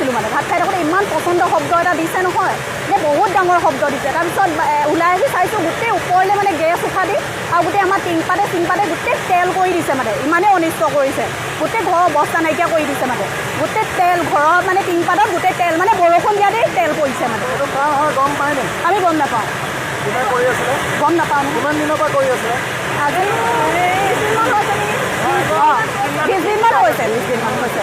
আছিলোঁ মানে ভাত খাই থাকোঁতে ইমান প্ৰচণ্ড শব্দ এটা দিছে নহয় যে বহুত ডাঙৰ শব্দ দিছে তাৰপিছত ওলাই আহি চাইছোঁ গোটেই ওপৰলৈ মানে গেছ উঠা দি আৰু গোটেই আমাৰ টিংপাতে গোটেই তেল কৰি দিছে মানে ইমানেই অনিষ্ট কৰিছে গোটেই ঘৰৰ অৱস্থা নাইকিয়া কৰি দিছে মানে গোটেই তেল ঘৰৰ মানে টিংপাতত গোটেই তেল মানে বৰষুণ দিয়াতেই তেল পৰিছে মানে গম পায় নে আমি গম নাপাওঁ গম নাপাওঁ কিমান দিনৰ পৰা কৰি আছিলে আজি 20 দিনমান হৈছে 20 দিনমান হৈছে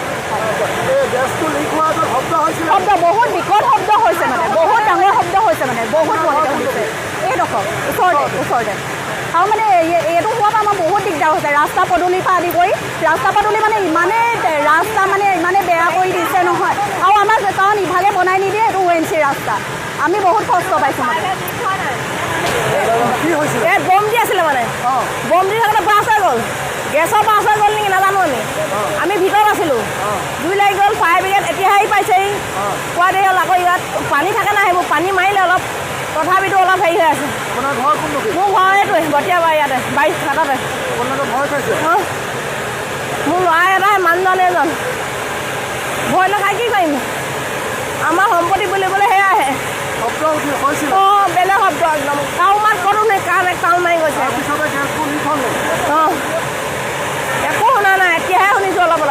গেছটো লিক হোৱাৰ শব্দ হৈছিলে শব্দ বহুত বিকট শব্দ হৈছে মানে বহুত ডাঙৰ শব্দ হৈছে মানে বহুত হৈছে এইডোখৰ ওচৰতে আৰু মানে এইটো হোৱাৰ পৰা আমাৰ বহুত দিগদাৰ হৈছে ৰাস্তা পদূলিৰ পৰা আদি কৰি ৰাস্তা পদূলি মানে ইমানেই বেয়া কৰি দিছে নহয় আৰু আমাৰ কাৰণ ইভাগে বনাই নিদিয়ে এইটো ONC ৰাস্তা আমি বহুত কষ্ট পাইছোঁ মানে কি হৈছিলে বম দি আছিলে মানে বম দি থাকোঁতে ব্ৰাছ হৈ গ'ল গেছৰ ব্ৰাছ হৈ গ'ল নেকি নাজানো আমি ভিতৰত আছিলোঁ জুই লাগি গ'ল ফায়াৰ ব্ৰিগেড এতিয়াহে আহি পাইছেহি পোৱা দেৰি হ'ল আকৌ ইয়াত পানী থাকে না সেইবোৰ পানী মাৰিলে অলপ তথাপিতো অলপ হেৰি হৈ আছে আপোনাৰ ঘৰ কোনটো মোৰ ঘৰ এইটোৱে বতীয়াবাৰী ইয়াতে 22 ঘাটতে আপোনালোকে ভয় খাইছে মোৰ ল'ৰা এটাই মানুহজন এজন ভয় নাখায় কি কৰিম আমাৰ সম্পত্তি বুলিবলৈ সেয়াহে শব্দ হৈছিল বেলেগ শব্দ একদম কাউ মাত কৰোঁ নে কাম এক কাউ মাৰি গৈছে তাৰপিছতে গেছবোৰ লিক হ'ল একো শুনা নাই এতিয়াহে শুনিছোঁ অলপ